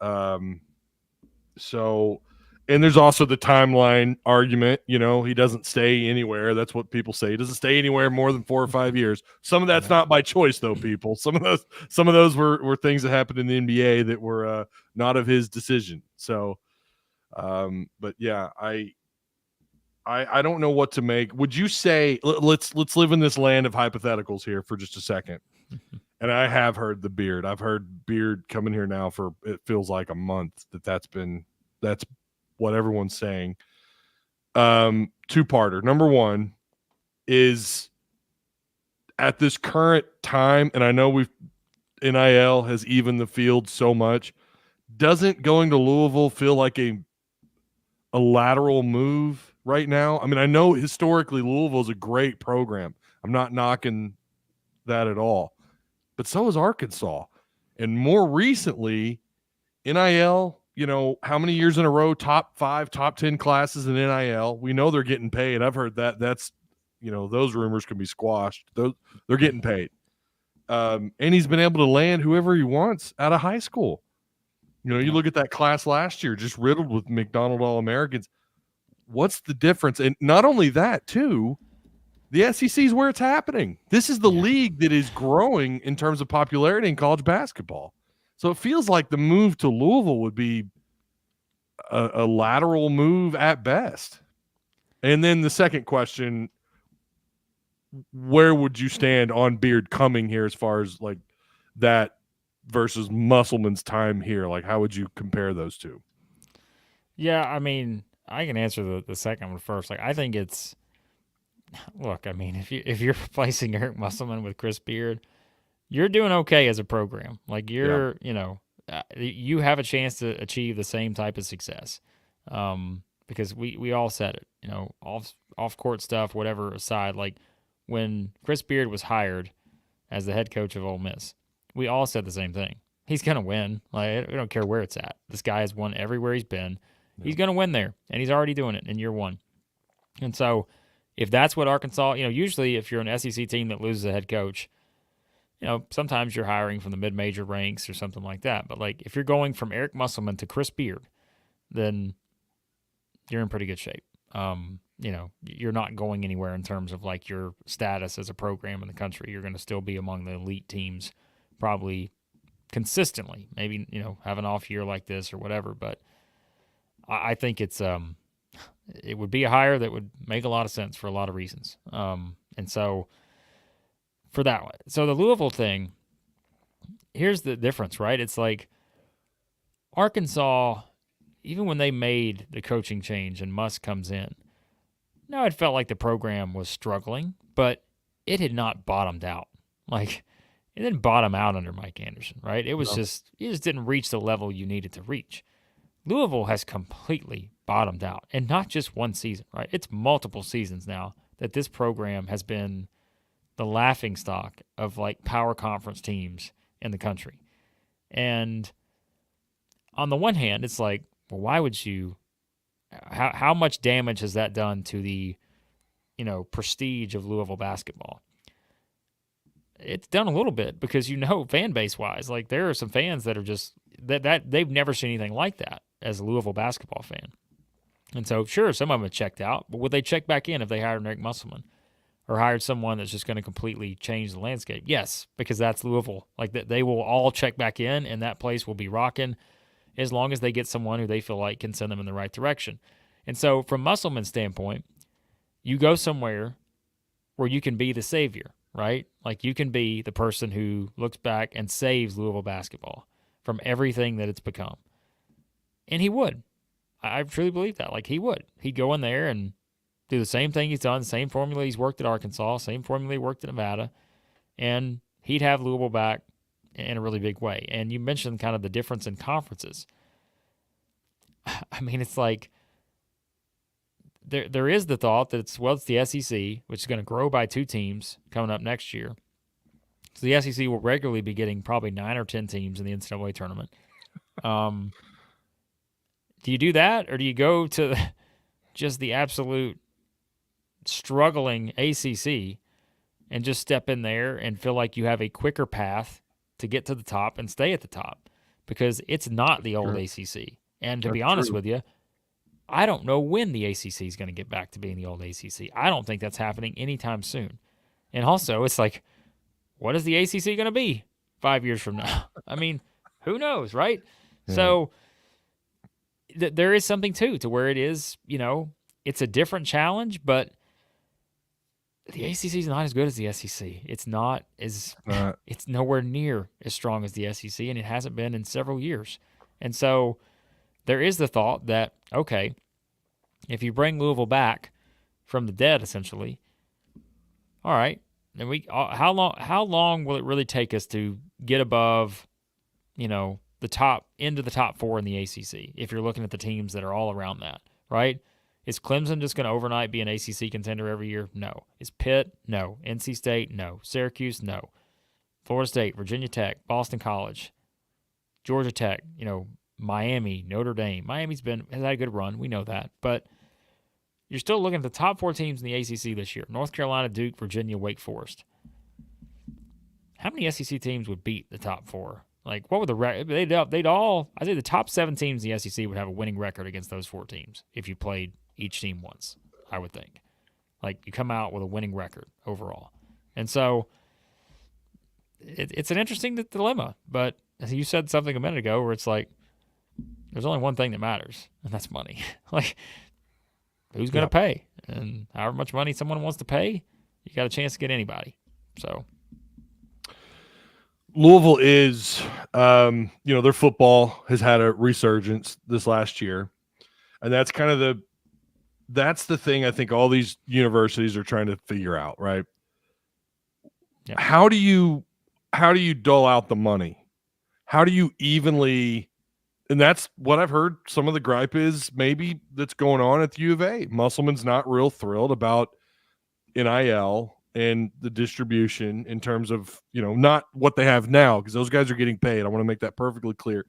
And there's also the timeline argument. He doesn't stay anywhere. That's what people say. He doesn't stay anywhere more than 4 or 5 years. Some of that's not by choice, though, people. Some of those were things that happened in the NBA that were not of his decision. So, but yeah, I don't know what to make. Would you say let's live in this land of hypotheticals here for just a second? And I have heard the Beard. I've heard Beard coming here now for it feels like a month. That's what everyone's saying. Two-parter. Number one is at this current time, and I know NIL has evened the field so much. Doesn't going to Louisville feel like a lateral move right now? I mean, I know historically Louisville is a great program. I'm not knocking that at all. But so is Arkansas. And more recently, NIL, how many years in a row, top 5, top 10 classes in NIL. We know they're getting paid. I've heard that. That's, those rumors can be squashed. They're getting paid. And he's been able to land whoever he wants out of high school. You look at that class last year, just riddled with McDonald All-Americans. What's the difference? And not only that, too, the SEC is where it's happening. This is the league that is growing in terms of popularity in college basketball. So it feels like the move to Louisville would be a lateral move at best. And then the second question, where would you stand on Beard coming here as far as like that versus Musselman's time here? Like, how would you compare those two? Yeah, I mean, I can answer the second one first. Like, I think it's look. I mean, if you're replacing Eric Musselman with Chris Beard, you're doing okay as a program. Like you have a chance to achieve the same type of success. Because we all said it. Off court stuff, whatever aside. Like when Chris Beard was hired as the head coach of Ole Miss, we all said the same thing. He's gonna win. Like we don't care where it's at. This guy has won everywhere he's been. He's going to win there, and he's already doing it in year one. And so if that's what Arkansas, usually if you're an SEC team that loses a head coach, sometimes you're hiring from the mid-major ranks or something like that. But, like, if you're going from Eric Musselman to Chris Beard, then you're in pretty good shape. You're not going anywhere in terms of, like, your status as a program in the country. You're going to still be among the elite teams probably consistently. Maybe, have an off year like this or whatever, but I think it would be a hire that would make a lot of sense for a lot of reasons. And so for that one, so the Louisville thing, here's the difference, right? It's like Arkansas, even when they made the coaching change and Muss comes in, now it felt like the program was struggling, but it had not bottomed out. Like it didn't bottom out under Mike Anderson, right? It was you just didn't reach the level you needed to reach. Louisville has completely bottomed out, and not just one season, right? It's multiple seasons now that this program has been the laughing stock of like power conference teams in the country. And on the one hand, it's like, well, why would you? How much damage has that done to the, prestige of Louisville basketball? It's done a little bit because, fan base wise, like there are some fans that are just that they've never seen anything like that as a Louisville basketball fan. And so, sure, some of them have checked out, but would they check back in if they hired Eric Musselman or hired someone that's just going to completely change the landscape? Yes, because that's Louisville. Like they will all check back in, and that place will be rocking as long as they get someone who they feel like can send them in the right direction. And so, from Musselman's standpoint, you go somewhere where you can be the savior, right? Like you can be the person who looks back and saves Louisville basketball from everything that it's become. And he would. I truly believe that. Like he would. He'd go in there and do the same thing he's done, same formula he's worked at Arkansas, same formula he worked at Nevada, and he'd have Louisville back in a really big way. And you mentioned kind of the difference in conferences. I mean, it's like there is the thought that it's the SEC, which is going to grow by 2 teams coming up next year. So the SEC will regularly be getting probably 9 or 10 teams in the NCAA tournament. Do you do that, or do you go to just the absolute struggling ACC and just step in there and feel like you have a quicker path to get to the top and stay at the top? Because it's not the old ACC. And to be honest with you, I don't know when the ACC is going to get back to being the old ACC. I don't think that's happening anytime soon. And also, it's like, what is the ACC going to be 5 years from now? I mean, who knows, right? Yeah. So there is something, too, to where it is, it's a different challenge, but the ACC is not as good as the SEC. It's not as it's nowhere near as strong as the SEC, and it hasn't been in several years. And so there is the thought that, okay, if you bring Louisville back from the dead, essentially, all right, then how long will it really take us to get above, the top into the top 4 in the ACC? If you're looking at the teams that are all around that, right? Is Clemson just going to overnight be an ACC contender every year? No. Is Pitt? No. NC State? No. Syracuse? No. Florida State, Virginia Tech, Boston College, Georgia Tech, Miami, Notre Dame. Miami's has had a good run. We know that. But you're still looking at the top 4 teams in the ACC this year. North Carolina, Duke, Virginia, Wake Forest. How many SEC teams would beat the top 4? Like, what would they'd all, I say the top 7 teams in the SEC would have a winning record against those 4 teams if you played each team once, I would think. Like, you come out with a winning record overall. And so it's an interesting dilemma. But as you said something a minute ago where it's like, there's only one thing that matters, and that's money. Like, who's going to pay? And however much money someone wants to pay, you got a chance to get anybody. So Louisville is, their football has had a resurgence this last year, and that's kind of that's the thing I think all these universities are trying to figure out, right? Yeah. How do you dole out the money? How do you evenly? And that's what I've heard. Some of the gripe is maybe that's going on at the U of A. Musselman's not real thrilled about NIL and the distribution in terms of, not what they have now, because those guys are getting paid. I want to make that perfectly clear.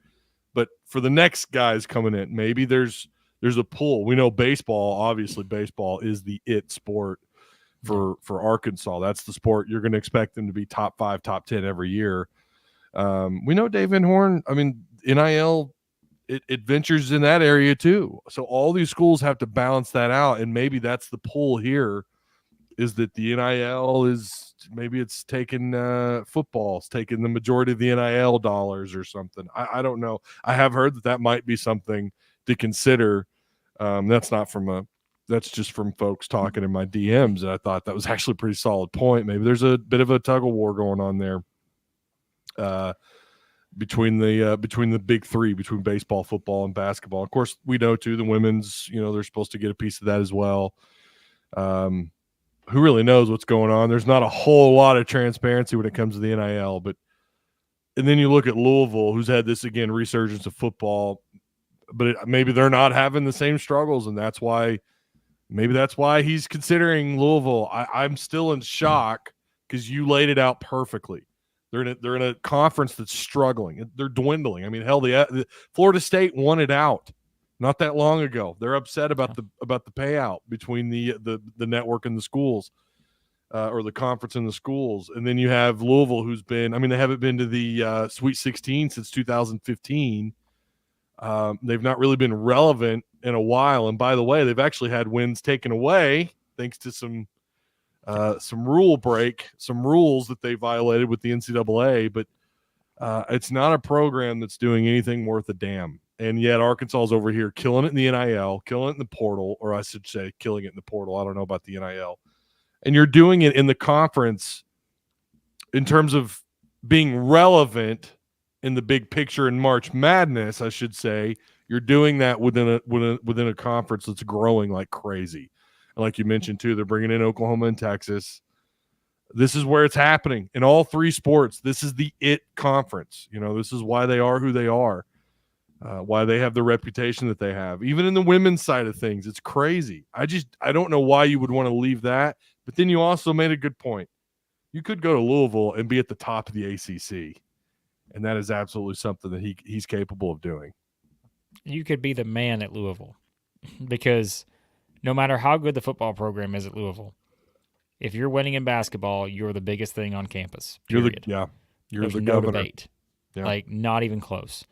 But for the next guys coming in, maybe there's a pull. We know baseball, obviously baseball is the it sport for Arkansas. That's the sport you're going to expect them to be top 5, top 10 every year. We know Dave Van Horn, NIL, it ventures in that area too. So all these schools have to balance that out, and maybe that's the pull here, is that the NIL is maybe it's taking football's taking the majority of the NIL dollars or something. I don't know. I have heard that might be something to consider. That's just from folks talking in my DMs, and I thought that was actually a pretty solid point. Maybe there's a bit of a tug of war going on there. Between the big 3, between baseball, football, and basketball. Of course, we know too the women's, they're supposed to get a piece of that as well. Who really knows what's going on? There's not a whole lot of transparency when it comes to the NIL, and then you look at Louisville, who's had this again resurgence of football, but maybe they're not having the same struggles, and maybe that's why he's considering Louisville. I'm still in shock because you laid it out perfectly. They're in a conference that's struggling. They're dwindling. I mean, hell, the Florida State won it out not that long ago. They're upset about the payout between the network and the schools, or the conference and the schools. And then you have Louisville, who's been, I mean, they haven't been to the Sweet 16 since 2015. They've not really been relevant in a while. And by the way, they've actually had wins taken away thanks to some rules that they violated with the NCAA. But it's not a program that's doing anything worth a damn. And yet Arkansas is over here killing it in the NIL, killing it in the portal, or I should say killing it in the portal. I don't know about the NIL. And you're doing it in the conference in terms of being relevant in the big picture in March Madness, I should say. You're doing that within a conference that's growing like crazy. And like you mentioned too, they're bringing in Oklahoma and Texas. This is where it's happening in all three sports. This is the it conference. You know, this is why they are who they are. Why they have the reputation that they have. Even in the women's side of things, it's crazy. I don't know why you would want to leave that. But then you also made a good point. You could go to Louisville and be at the top of the ACC, and that is absolutely something that he's capable of doing. You could be the man at Louisville, because no matter how good the football program is at Louisville, if you're winning in basketball, you're the biggest thing on campus. Period. You're the no governor. Debate. Yeah. Like, not even close.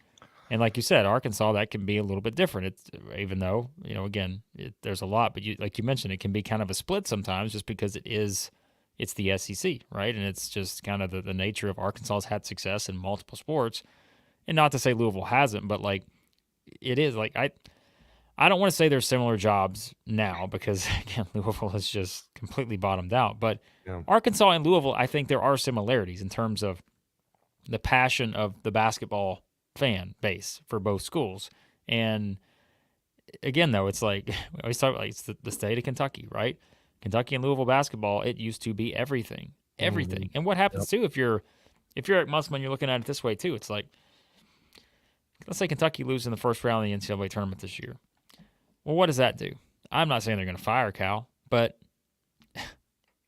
And like you said, Arkansas, that can be a little bit different. It's, even though, you know, again, there's a lot, but like you mentioned, it can be kind of a split sometimes, just because it's the SEC, right? And it's just kind of the nature of Arkansas's had success in multiple sports. And not to say Louisville hasn't, but like, it is like, I don't want to say there's similar jobs now, because again, Louisville has just completely bottomed out. But Arkansas and Louisville, I think there are similarities in terms of the passion of the basketball fan base for both schools. And again, though, it's like we always talk about, like, it's the state of Kentucky, right? Kentucky and Louisville basketball, it used to be everything. Mm-hmm. And what happens too, if you're Eric Musselman, you're looking at it this way too. It's like, let's say Kentucky loses in the first round of the NCAA tournament this year. Well, what does that do? I'm not saying they're going to fire Cal, but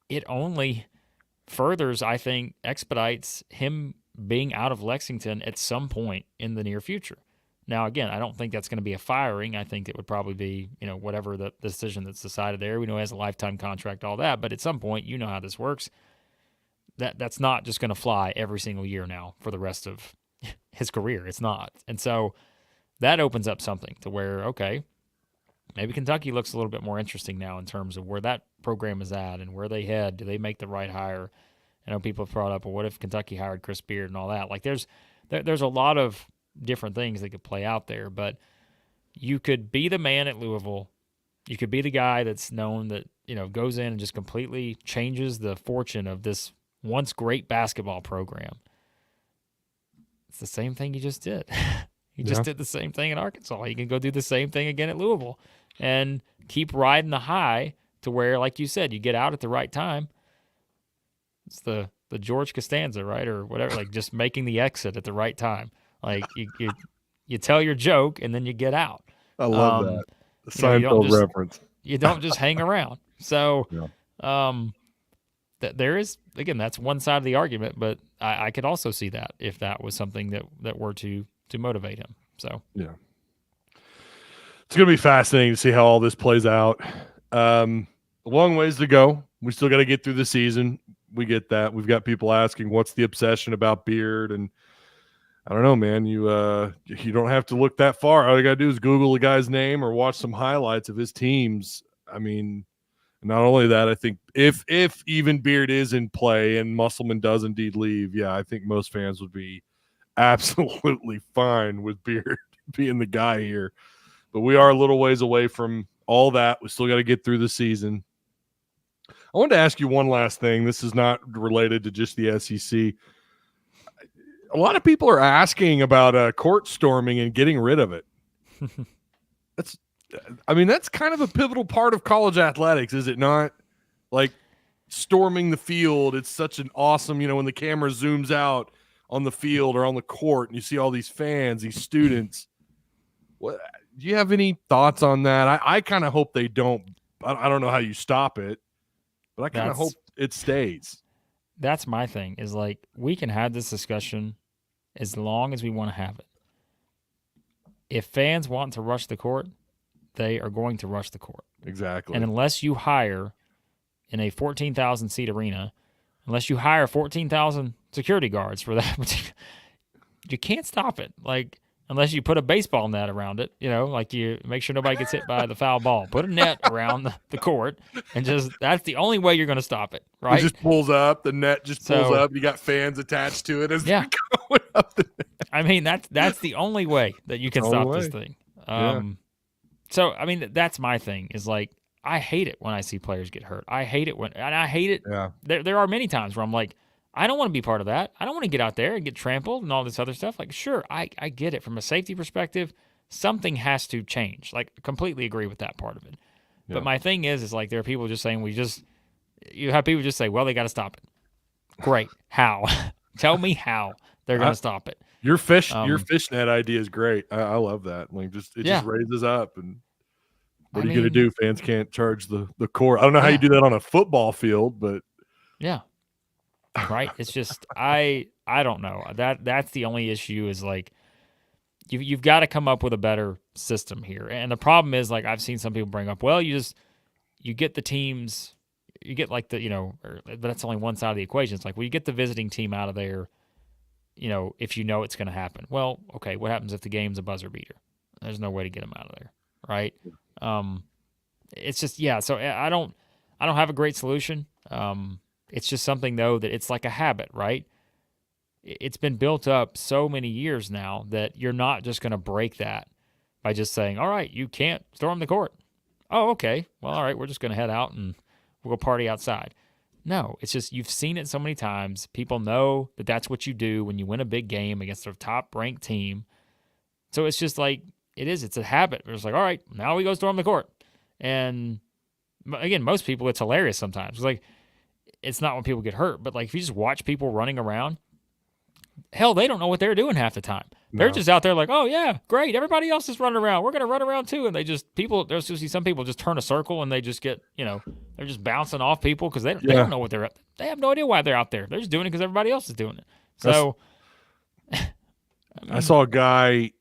it only furthers, I think, expedites him being out of Lexington at some point in the near future. Now, again, I don't think that's going to be a firing. I think it would probably be, you know, whatever the decision that's decided there. We know he has a lifetime contract, all that, but at some point, you know how this works. That's not just going to fly every single year now for the rest of his career. It's not. And so that opens up something to where, okay, maybe Kentucky looks a little bit more interesting now in terms of where that program is at and where they head. Do they make the right hire? I know people have brought up, well, what if Kentucky hired Chris Beard and all that? Like, there's a lot of different things that could play out there, but you could be the man at Louisville. You could be the guy that's known that, you know, goes in and just completely changes the fortune of this once great basketball program. It's the same thing you just did. You just did the same thing in Arkansas. You can go do the same thing again at Louisville and keep riding the high to where, like you said, you get out at the right time. It's the George Costanza, right? Or whatever, like just making the exit at the right time. Like you tell your joke and then you get out. I love that. The Seinfeld reference. You don't just hang around. So there is, again, that's one side of the argument, but I could also see that if that was something that were to motivate him. So yeah. It's going to be fascinating to see how all this plays out. A long ways to go. We still got to get through the season. We get that. We've got people asking, what's the obsession about Beard? And I don't know, man. You don't have to look that far. All you got to do is Google the guy's name or watch some highlights of his teams. I mean, not only that, I think if even Beard is in play and Musselman does indeed leave, I think most fans would be absolutely fine with Beard being the guy here. But we are a little ways away from all that. We still got to get through the season. I wanted to ask you one last thing. This is not related to just the SEC. A lot of people are asking about court storming and getting rid of it. That's kind of a pivotal part of college athletics, is it not? Like, storming the field. It's such an awesome, when the camera zooms out on the field or on the court and you see all these fans, these students. What, do you have any thoughts on that? I kind of hope they don't. I don't know how you stop it, but I kind of hope it stays. that's my thing is like we can have this discussion as long as we want to have it. If fans want to rush the court, they are going to rush the court. Exactly. And unless you hire in a 14,000 seat arena, unless you hire 14,000 security guards for that, you can't stop it. Like, unless you put a baseball net around it, like you make sure nobody gets hit by the foul ball. Put a net around the court, and that's the only way you're going to stop it, right? It just pulls up. The net just pulls up. You got fans attached to it as they're going up the net. I mean, that's the only way that you can stop this thing. So, I mean, that's my thing is like, I hate it when I see players get hurt. I hate it and I hate it. Yeah. There are many times where I'm like, I don't want to be part of that. I don't want to get out there and get trampled and all this other stuff. Like, sure, I get it. From a safety perspective, something has to change. Like, completely agree with that part of it. Yeah. But my thing is like there are people just saying you have people just say, well, they got to stop it. Great. How? Tell me how they're going to stop it. Your fishnet idea is great. I love that. Like, just raises up. And what are you going to do? Fans can't charge the court. I don't know how you do that on a football field, but yeah. Right. It's just I don't know. That's the only issue is like you've got to come up with a better system here. And the problem is like I've seen some people bring up, well, you get the teams, you get like but that's only one side of the equation. It's like, well, you get the visiting team out of there, if it's going to happen. Well, okay, what happens if the game's a buzzer beater? There's no way to get them out of there, right? It's just so I don't have a great solution. It's just something, though, that it's like a habit, right? It's been built up so many years now that you're not just going to break that by just saying, all right, you can't storm the court. Oh, okay. Well, all right, we're just going to head out and we'll go party outside. No, it's just you've seen it so many times. People know that that's what you do when you win a big game against a top-ranked team. So it's just like it's a habit. It's like, all right, now we go storm the court. And, again, most people, it's hilarious sometimes. It's like, it's not when people get hurt, but like if you just watch people running around, hell, they don't know what they're doing half the time. They're just out there like, oh yeah, great, everybody else is running around. We're gonna run around too. And there's see some people just turn a circle and they just get, they're just bouncing off people because they don't know what they have no idea why they're out there. They're just doing it because everybody else is doing it. So I saw a guy.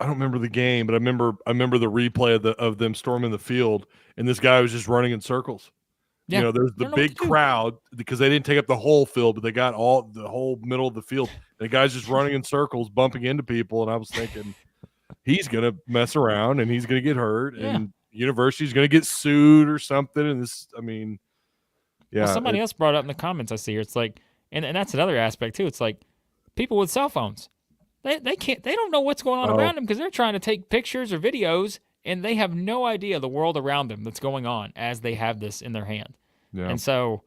I don't remember the game, but I remember the replay of them storming the field, and this guy was just running in circles. Yeah. There's the big crowd because they didn't take up the whole field, but they got the whole middle of the field. The guy's just running in circles, bumping into people, and I was thinking he's going to mess around and he's going to get hurt, and university's going to get sued or something. And this, Well, somebody else brought up in the comments I see here. It's like, and that's another aspect too. It's like people with cell phones. They don't know what's going on around them because they're trying to take pictures or videos, and they have no idea the world around them that's going on as they have this in their hand. Yeah. And so,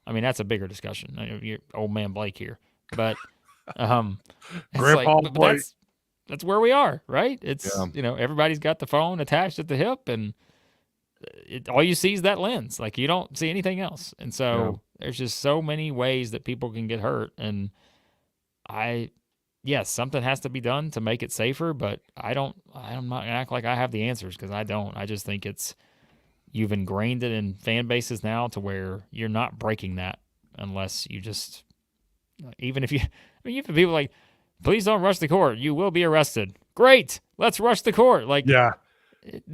that's a bigger discussion. You're old man Blake here, but Grandpa Blake. That's where we are, right? It's everybody's got the phone attached at the hip, and all you see is that lens. Like you don't see anything else, and so there's just so many ways that people can get hurt. And something has to be done to make it safer, but I'm not gonna act like I have the answers because I don't. I just think you've ingrained it in fan bases now to where you're not breaking that unless you just, even if you have people like, please don't rush the court. You will be arrested. Great. Let's rush the court. Like, that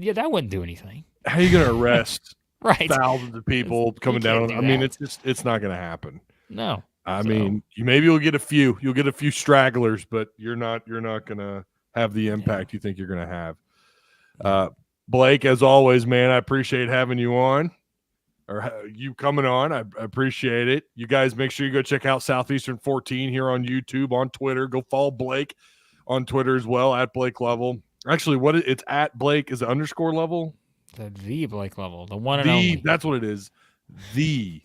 wouldn't do anything. How are you going to arrest right. thousands of people coming down? It's not going to happen. No. You'll get a few. You'll get a few stragglers, but you're not going to have the impact you think you're going to have. Blake, as always, man, I appreciate having you on, or you coming on. I appreciate it. You guys make sure you go check out Southeastern 14 here on YouTube, on Twitter. Go follow Blake on Twitter as well, at Blake Lovell. Actually, it's at Blake is it underscore Lovell? The Blake Lovell, the one and only. That's what it is. The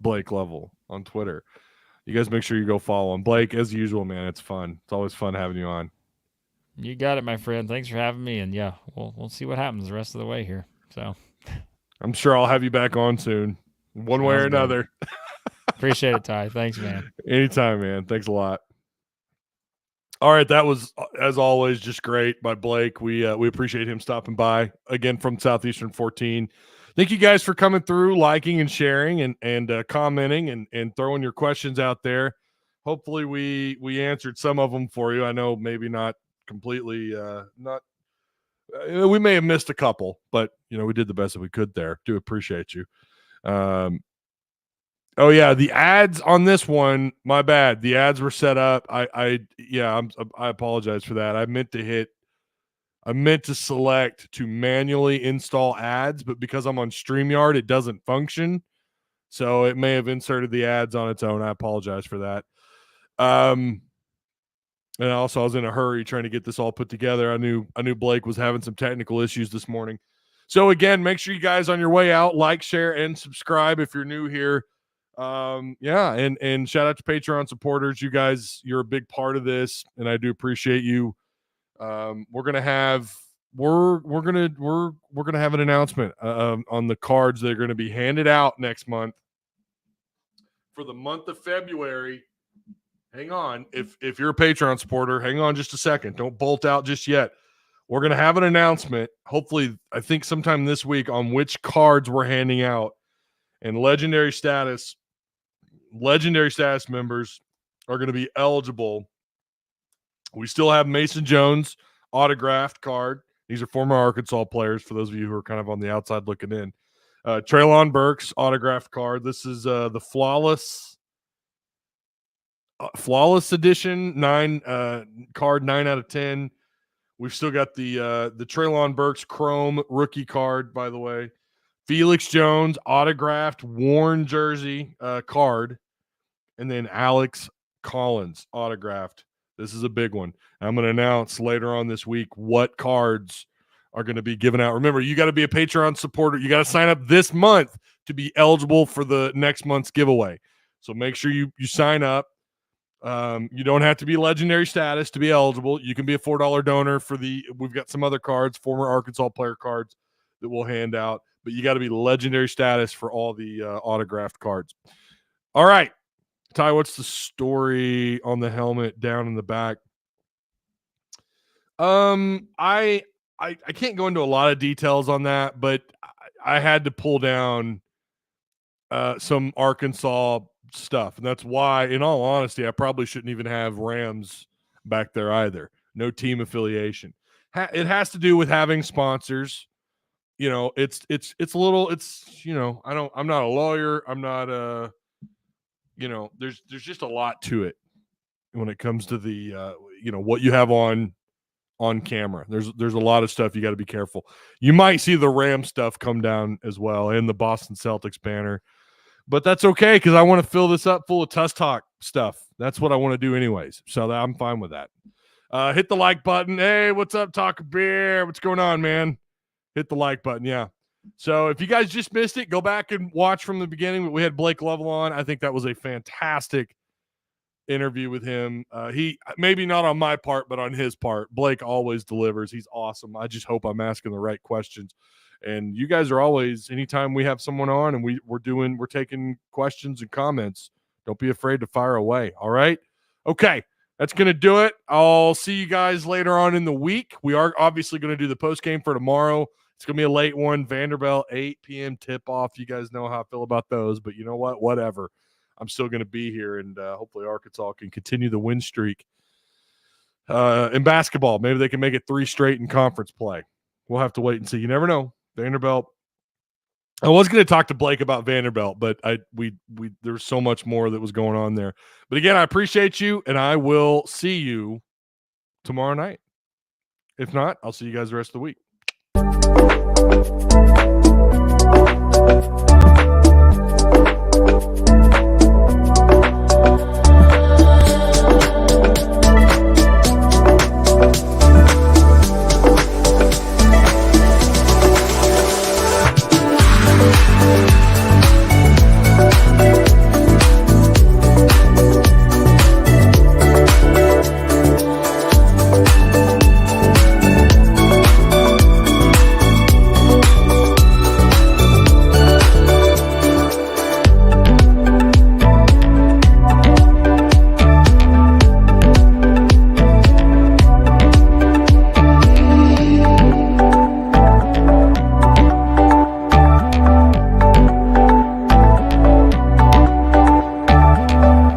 Blake Lovell on Twitter. You guys make sure you go follow him. Blake, as usual, man, it's fun. It's always fun having you on. You got it, my friend. Thanks for having me, and we'll see what happens the rest of the way here. So, I'm sure I'll have you back on soon, one way or another. Appreciate it, Ty. Thanks, man. Anytime, man. Thanks a lot. All right, that was, as always, just great by Blake. We appreciate him stopping by again from Southeastern 14. thank you guys for coming through, liking and sharing and commenting and throwing your questions out there. Hopefully we answered some of them for you. I know maybe not completely, we may have missed a couple, but we did the best that we could there. Do appreciate you. Oh yeah, the ads on this one, my bad. The ads were set up. I apologize for that. I meant to select to manually install ads, but because I'm on StreamYard, it doesn't function. So it may have inserted the ads on its own. I apologize for that. And also I was in a hurry trying to get this all put together. I knew Blake was having some technical issues this morning. So again, make sure you guys on your way out, like, share, and subscribe if you're new here. And shout out to Patreon supporters. You guys, you're a big part of this, and I do appreciate you. We're gonna have an announcement on the cards that are going to be handed out next month for the month of February. Hang on, if you're a Patreon supporter, hang on just a second. Don't bolt out just yet. We're gonna have an announcement. Hopefully, I think sometime this week on which cards we're handing out, and legendary status members are going to be eligible. We still have Mason Jones autographed card. These are former Arkansas players, for those of you who are kind of on the outside looking in. Treylon Burks autographed card. This is the flawless edition, card 9 out of 10. We've still got the Treylon Burks chrome rookie card, by the way. Felix Jones autographed worn jersey card, and then Alex Collins autographed. This is a big one. I'm going to announce later on this week what cards are going to be given out. Remember, you got to be a Patreon supporter. You got to sign up this month to be eligible for the next month's giveaway. So make sure you sign up. You don't have to be legendary status to be eligible. You can be a $4 donor we've got some other cards, former Arkansas player cards that we'll hand out, but you got to be legendary status for all the autographed cards. All right, Ty, what's the story on the helmet down in the back? I can't go into a lot of details on that, but I had to pull down some Arkansas stuff, and that's why, in all honesty, I probably shouldn't even have Rams back there either. No team affiliation. It has to do with having sponsors. It's a little. I'm not a lawyer. I'm not there's just a lot to it when it comes to the what you have on camera. There's a lot of stuff you got to be careful. You might see the Ram stuff come down as well, and the Boston Celtics banner, but that's okay because I want to fill this up full of Tusk Talk stuff. That's what I want to do anyways, so I'm fine with that. Hit the like button. Hey, what's up, Talk Beer? What's going on, man? Hit the like button. Yeah. So if you guys just missed it, go back and watch from the beginning. We had Blake Lovell on. I think that was a fantastic interview with him. He maybe not on my part, but on his part. Blake always delivers. He's awesome. I just hope I'm asking the right questions. And you guys are always, anytime we have someone on and we're taking questions and comments, don't be afraid to fire away. All right. Okay. That's going to do it. I'll see you guys later on in the week. We are obviously going to do the post game for tomorrow. It's going to be a late one. Vanderbilt, 8 p.m. tip-off. You guys know how I feel about those, but you know what? Whatever. I'm still going to be here, and hopefully Arkansas can continue the win streak. In basketball, maybe they can make it 3 straight in conference play. We'll have to wait and see. You never know. Vanderbilt. I was going to talk to Blake about Vanderbilt, but there's so much more that was going on there. But again, I appreciate you, and I will see you tomorrow night. If not, I'll see you guys the rest of the week.